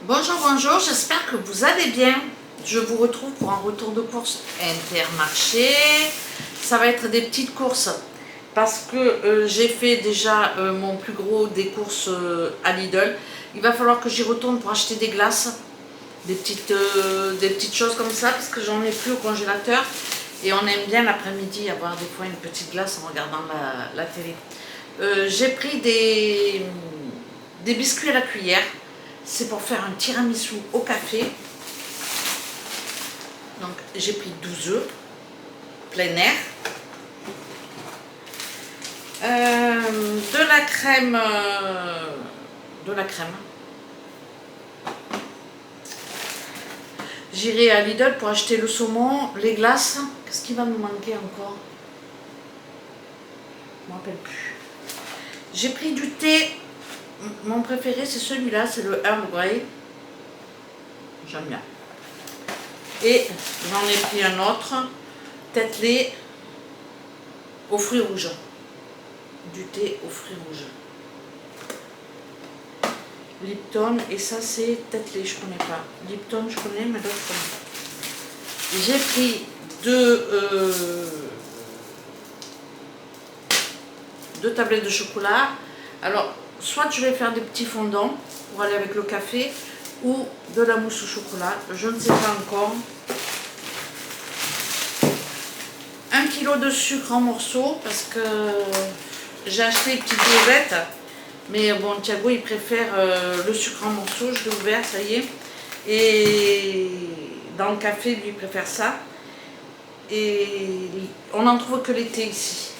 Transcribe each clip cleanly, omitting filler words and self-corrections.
Bonjour, bonjour, j'espère que vous allez bien. Je vous retrouve pour un retour de course Intermarché. Ça va être des petites courses parce que j'ai fait déjà mon plus gros des courses à Lidl. Il va falloir que j'y retourne pour acheter des glaces, des petites choses comme ça parce que j'en ai plus au congélateur. Et on aime bien l'après-midi avoir des fois une petite glace en regardant la télé. J'ai pris des biscuits à la cuillère. C'est pour faire un tiramisu au café. Donc j'ai pris 12 œufs, plein air. De la crème. J'irai à Lidl pour acheter le saumon, les glaces. Qu'est-ce qui va me manquer encore? Je ne me rappelle plus. J'ai pris du thé. Mon préféré c'est celui-là, c'est le Earl Grey. J'aime bien. Et j'en ai pris un autre, Tetley aux fruits rouges. Du thé aux fruits rouges. Lipton, et ça c'est Tetley, je connais pas. Lipton je connais, mais d'autres connais. J'ai pris deux tablettes de chocolat. Alors, soit je vais faire des petits fondants pour aller avec le café, ou de la mousse au chocolat, je ne sais pas encore. 1 kg de sucre en morceaux parce que j'ai acheté des petites boulevettes, mais bon, Thiago il préfère le sucre en morceaux. Je l'ai ouvert, ça y est, et dans le café lui il préfère ça, et on n'en trouve que l'été ici.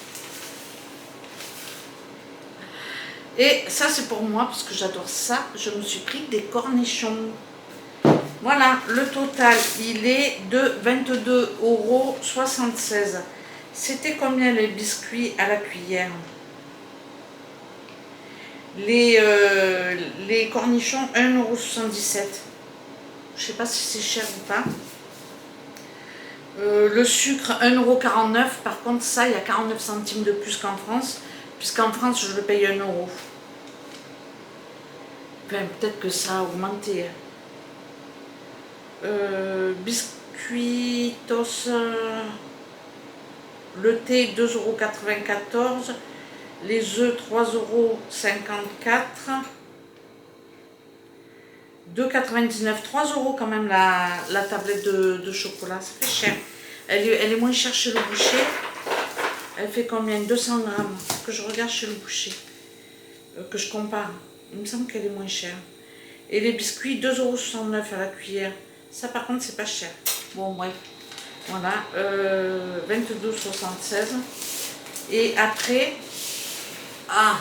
Et ça c'est pour moi parce que j'adore ça. Je me suis pris des cornichons. Voilà, le total il est de 22,76 €. C'était combien les biscuits à la cuillère? Les cornichons 1,77 €. Je ne sais pas si c'est cher ou pas. Le sucre 1,49 €. Par contre ça il y a 49 centimes de plus qu'en France, puisqu'en France je le paye 1 €. Enfin, peut-être que ça a augmenté. Biscuitos, le thé 2,94 €, les œufs 3,54 €, 2,99 €, 3 € quand même la tablette de chocolat, ça fait cher. Elle est moins chère chez le boucher. Elle fait combien? 200 grammes. Que je regarde chez le boucher, que je compare. Il me semble qu'elle est moins chère. Et les biscuits 2,69 € à la cuillère. Ça par contre c'est pas cher. Bon bref. Voilà. 22,76 €. Et après. Ah,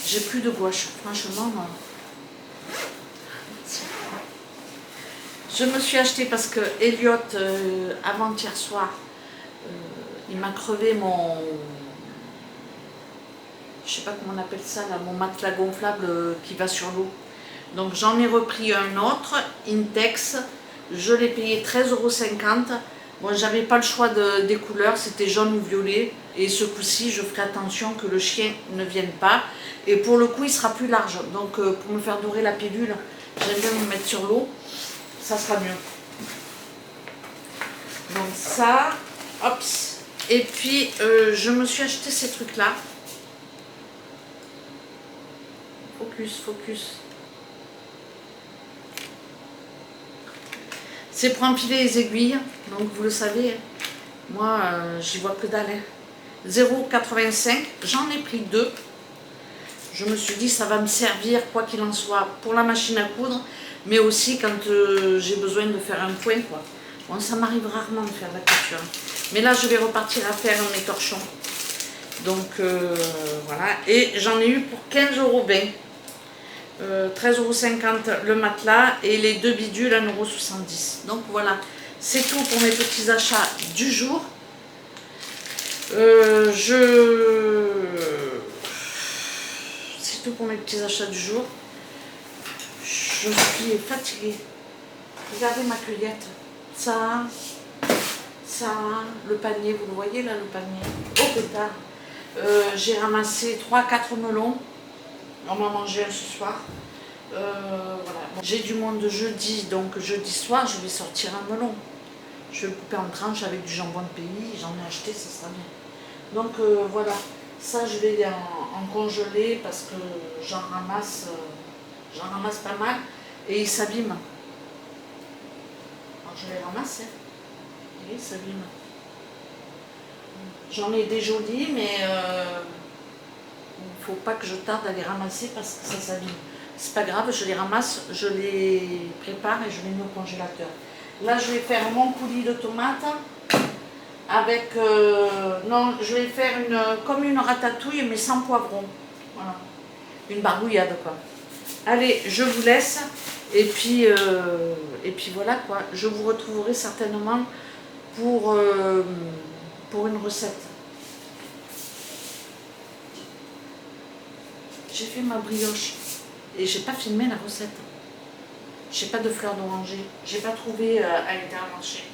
j'ai plus de gouache. Franchement. Je me suis acheté parce que Elliot, avant-hier soir, il m'a crevé mon... Je sais pas comment on appelle ça, là, mon matelas gonflable qui va sur l'eau. Donc j'en ai repris un autre, Intex. Je l'ai payé 13,50 €. Bon, j'avais pas le choix des couleurs, c'était jaune ou violet. Et ce coup-ci, je ferai attention que le chien ne vienne pas. Et pour le coup, il sera plus large. Donc pour me faire dorer la pilule, j'aime bien me mettre sur l'eau. Ça sera mieux. Donc ça, hop. Et puis je me suis acheté ces trucs-là. Focus. C'est pour empiler les aiguilles, donc vous le savez, moi j'y vois que dalle. 0,85 €, j'en ai pris 2. Je me suis dit ça va me servir quoi qu'il en soit pour la machine à coudre, mais aussi quand j'ai besoin de faire un point, quoi. Bon, ça m'arrive rarement de faire la couture, mais là je vais repartir à faire mes torchons. Donc voilà, et j'en ai eu pour 15,20 €. 13,50 € le matelas et les deux bidules 1,70 €. Donc voilà, c'est tout pour mes petits achats du jour. C'est tout pour mes petits achats du jour. Je suis fatiguée. Regardez ma cueillette. Ça, le panier, vous le voyez là, le panier. Au pétard. J'ai ramassé 3-4 melons. On va manger un ce soir. Voilà. Bon, j'ai du monde jeudi, donc jeudi soir, je vais sortir un melon. Je vais le couper en tranches avec du jambon de pays. J'en ai acheté, ça sera bien. Donc voilà. Ça, je vais en congeler parce que j'en ramasse pas mal et ils s'abîment. Alors je les ramasse, hein. Et ils s'abîment. J'en ai des jolis, mais il ne faut pas que je tarde à les ramasser parce que ça s'abîme. C'est pas grave, je les ramasse, je les prépare et je les mets au congélateur. Là, je vais faire mon coulis de tomates avec... non, je vais faire comme une ratatouille, mais sans poivron. Voilà. Une barbouillade, quoi. Allez, je vous laisse. Et puis voilà, quoi. Je vous retrouverai certainement pour une recette. J'ai fait ma brioche et j'ai pas filmé la recette. J'ai pas de fleurs d'oranger. J'ai pas trouvé à Intermarché.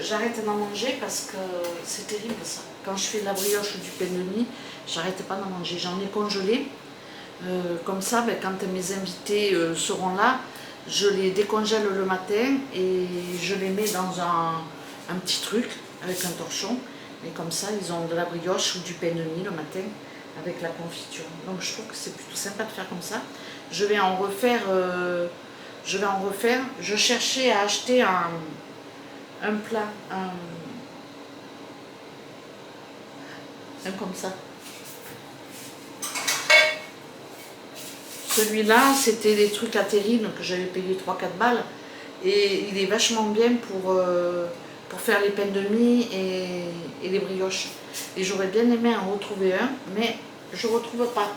J'arrête d'en manger parce que c'est terrible ça. Quand je fais de la brioche ou du pain de mie, j'arrête pas d'en manger. J'en ai congelé. Comme ça, ben, quand mes invités seront là, je les décongèle le matin et je les mets dans un petit truc avec un torchon. Et comme ça, ils ont de la brioche ou du pain de mie le matin avec la confiture. Donc je trouve que c'est plutôt sympa de faire comme ça. Je vais en refaire. Je cherchais à acheter un plat, un comme ça. Celui-là, c'était des trucs à terrine que j'avais payé 3-4 balles. Et il est vachement bien pour faire les pains de mie et les brioches. Et j'aurais bien aimé en retrouver un, mais je ne retrouve pas.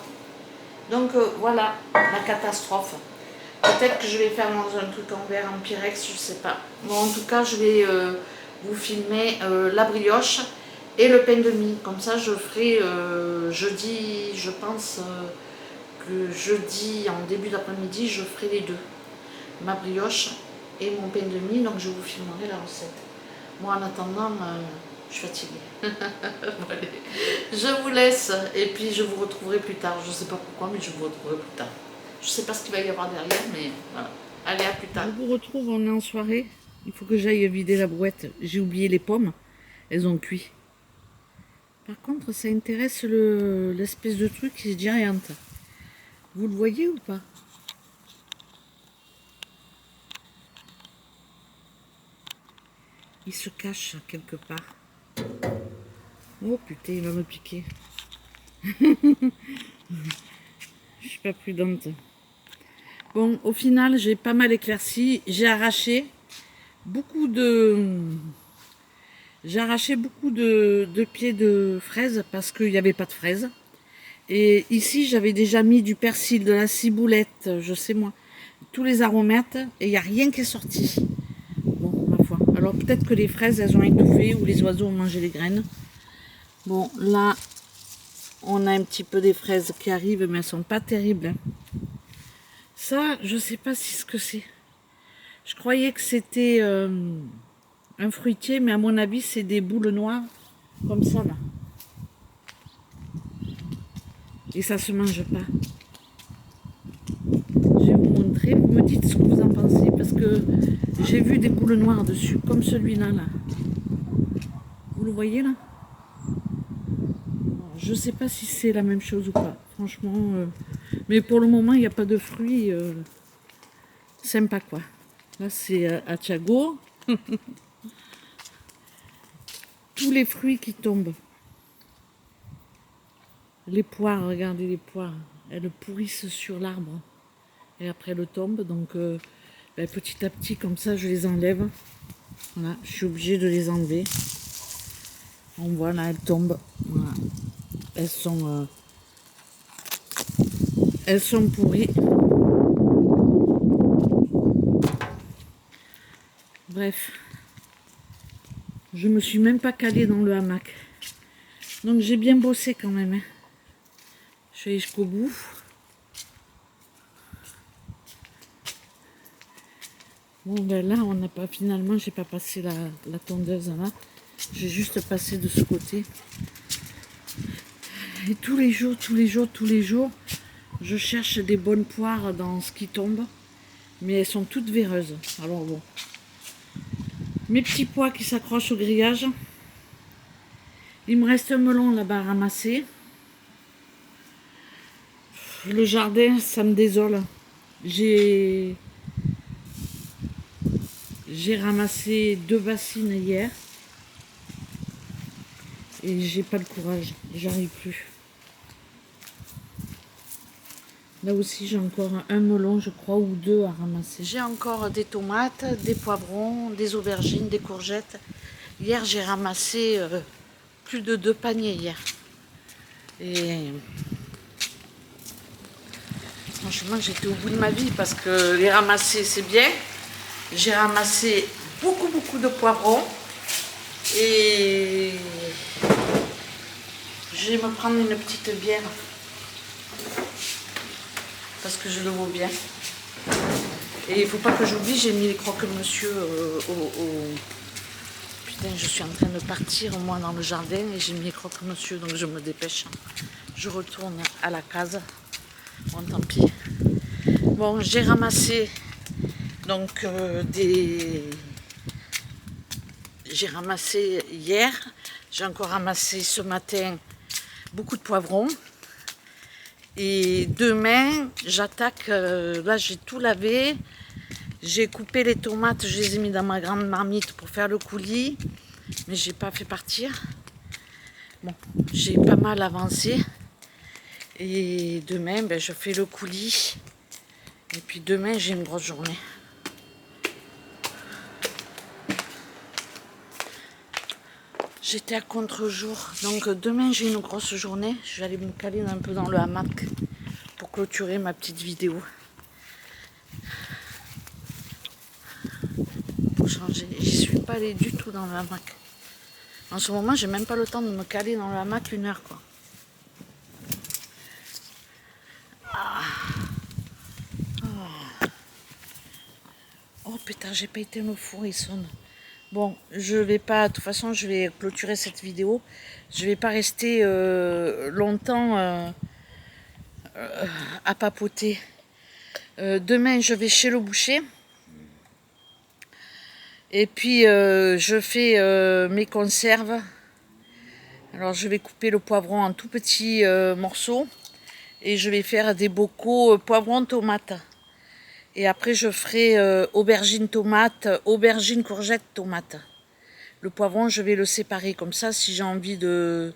Donc voilà, la catastrophe. Peut-être que je vais faire dans un truc en verre, en pyrex, je ne sais pas. Bon, en tout cas, je vais vous filmer la brioche et le pain de mie. Comme ça, je ferai jeudi, je pense que jeudi, en début d'après-midi, je ferai les deux. Ma brioche et mon pain de mie, donc je vous filmerai la recette. Moi, en attendant, je suis fatiguée. Bon, allez, je vous laisse et puis je vous retrouverai plus tard. Je ne sais pas pourquoi, mais je vous retrouverai plus tard. Je ne sais pas ce qu'il va y avoir derrière, mais voilà. Allez, à plus tard. Je vous retrouve, on est en soirée. Il faut que j'aille vider la brouette. J'ai oublié les pommes. Elles ont cuit. Par contre, ça intéresse l'espèce de truc qui est giante. Vous le voyez ou pas? Il se cache quelque part. Oh putain, il va me piquer. Je suis pas prudente. Bon, au final, j'ai pas mal éclairci. J'ai arraché beaucoup de pieds de fraises parce qu'il n'y avait pas de fraises. Et ici, j'avais déjà mis du persil, de la ciboulette, je sais moi, tous les aromates, et il n'y a rien qui est sorti. Bon, ma foi. Alors peut-être que les fraises, elles ont étouffé ou les oiseaux ont mangé les graines. Bon, là, on a un petit peu des fraises qui arrivent, mais elles sont pas terribles. Ça, je sais pas si ce que c'est. Je croyais que c'était un fruitier, mais à mon avis, c'est des boules noires, comme ça, là. Et ça se mange pas. Je vais vous montrer, vous me dites ce que vous en pensez, parce que j'ai vu des boules noires dessus, comme celui-là, là. Vous le voyez, là? Je sais pas si c'est la même chose ou pas, franchement. Mais pour le moment, il n'y a pas de fruits sympa, quoi. Là, c'est à Thiago. Tous les fruits qui tombent. Les poires, regardez les poires. Elles pourrissent sur l'arbre. Et après, elles tombent. Donc, ben, petit à petit, comme ça, je les enlève. Voilà, je suis obligée de les enlever. On voit là, elles tombent. Voilà. Elles sont pourries. Bref. Je me suis même pas calée dans le hamac. Donc j'ai bien bossé quand même. Hein. Je suis allée jusqu'au bout. Bon ben là on n'a pas, finalement j'ai pas passé la tondeuse là. J'ai juste passé de ce côté. Et tous les jours, Je cherche des bonnes poires dans ce qui tombe, mais elles sont toutes véreuses. Alors bon. Mes petits pois qui s'accrochent au grillage. Il me reste un melon là-bas à ramasser. Le jardin, ça me désole. J'ai ramassé 2 bassines hier. Et j'ai pas le courage. J'arrive plus. Là aussi, j'ai encore un melon, je crois, ou 2 à ramasser. J'ai encore des tomates, des poivrons, des aubergines, des courgettes. Hier, j'ai ramassé plus de 2 paniers hier. Et franchement, j'étais au bout de ma vie parce que les ramasser, c'est bien. J'ai ramassé beaucoup de poivrons. Et je vais me prendre une petite bière. Parce que je le vaux bien. Et il faut pas que j'oublie, j'ai mis les croque-monsieur Putain, je suis en train de partir, moi, dans le jardin, et j'ai mis les croque-monsieur, donc je me dépêche. Je retourne à la case. Bon, tant pis. Bon, j'ai ramassé, donc, J'ai ramassé hier, j'ai encore ramassé ce matin beaucoup de poivrons. Et demain, j'attaque, là j'ai tout lavé, j'ai coupé les tomates, je les ai mis dans ma grande marmite pour faire le coulis, mais j'ai pas fait partir. Bon, j'ai pas mal avancé. Et demain, ben, je fais le coulis. Et puis demain, j'ai une grosse journée. J'étais à contre-jour, donc demain j'ai une grosse journée. Je vais aller me caler un peu dans le hamac pour clôturer ma petite vidéo. Pour changer, j'y suis pas allée du tout dans le hamac. En ce moment, j'ai même pas le temps de me caler dans le hamac 1 heure, quoi. Oh putain, j'ai pas été le four, il sonne. Bon, je vais pas, de toute façon, je vais clôturer cette vidéo. Je vais pas rester longtemps à papoter. Demain, je vais chez le boucher. Et puis, je fais mes conserves. Alors, je vais couper le poivron en tout petits morceaux. Et je vais faire des bocaux poivron tomate. Et après, je ferai aubergine tomate, aubergine courgette tomate. Le poivron, je vais le séparer comme ça. Si j'ai envie de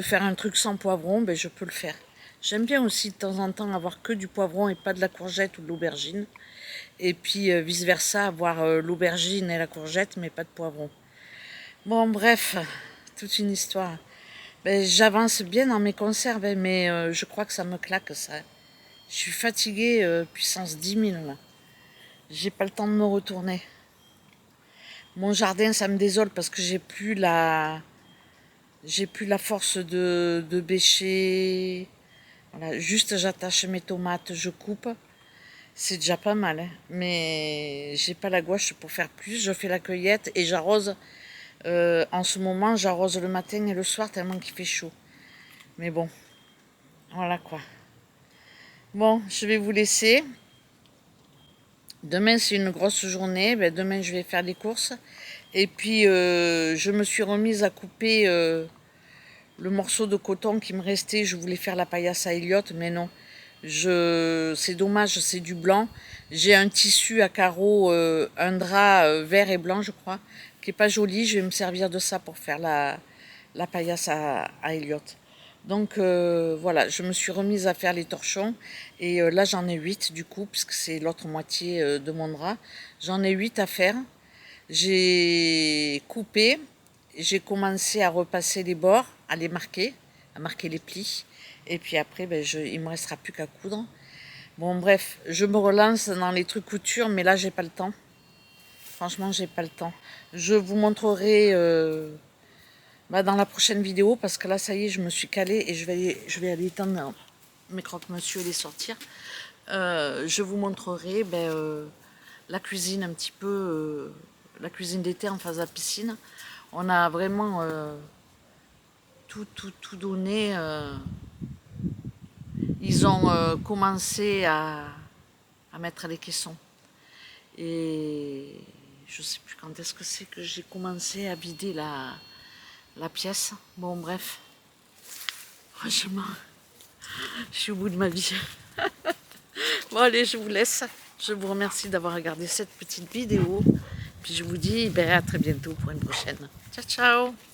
faire un truc sans poivron, ben, je peux le faire. J'aime bien aussi de temps en temps avoir que du poivron et pas de la courgette ou de l'aubergine. Et puis vice versa, avoir l'aubergine et la courgette, mais pas de poivron. Bon, bref, toute une histoire. Ben, j'avance bien dans mes conserves, hein, mais je crois que ça me claque, ça. Je suis fatiguée, puissance 10 000, là. J'ai pas le temps de me retourner. Mon jardin, ça me désole parce que j'ai plus la force de bêcher. Voilà, juste j'attache mes tomates, je coupe. C'est déjà pas mal, hein. Mais j'ai pas la gouache pour faire plus. Je fais la cueillette et j'arrose. En ce moment, j'arrose le matin et le soir tellement qu'il fait chaud. Mais bon, voilà quoi. Bon, je vais vous laisser. Demain, c'est une grosse journée. Ben, demain, je vais faire des courses. Et puis, je me suis remise à couper le morceau de coton qui me restait. Je voulais faire la paillasse à Elliot, mais non. C'est dommage, c'est du blanc. J'ai un tissu à carreaux, un drap vert et blanc, je crois, qui est pas joli. Je vais me servir de ça pour faire la paillasse à Elliot. Donc voilà, je me suis remise à faire les torchons. Et là, j'en ai 8 du coup, puisque c'est l'autre moitié de mon drap. J'en ai 8 à faire. J'ai coupé. J'ai commencé à repasser les bords, à les marquer, à marquer les plis. Et puis après, ben, il ne me restera plus qu'à coudre. Bon, bref, je me relance dans les trucs couture, mais là, j'ai pas le temps. Franchement, j'ai pas le temps. Je vous montrerai dans la prochaine vidéo, parce que là, ça y est, je me suis calée et je vais aller étendre mes croque-monsieur et les sortir. Je vous montrerai la cuisine un petit peu, la cuisine d'été en face de la piscine. On a vraiment tout donné. ils ont commencé à mettre les caissons. Et je sais plus quand est-ce que c'est que j'ai commencé à vider la pièce. Bon, bref. Franchement, je suis au bout de ma vie. Bon, allez, je vous laisse. Je vous remercie d'avoir regardé cette petite vidéo. Puis je vous dis à très bientôt pour une prochaine. Ciao, ciao!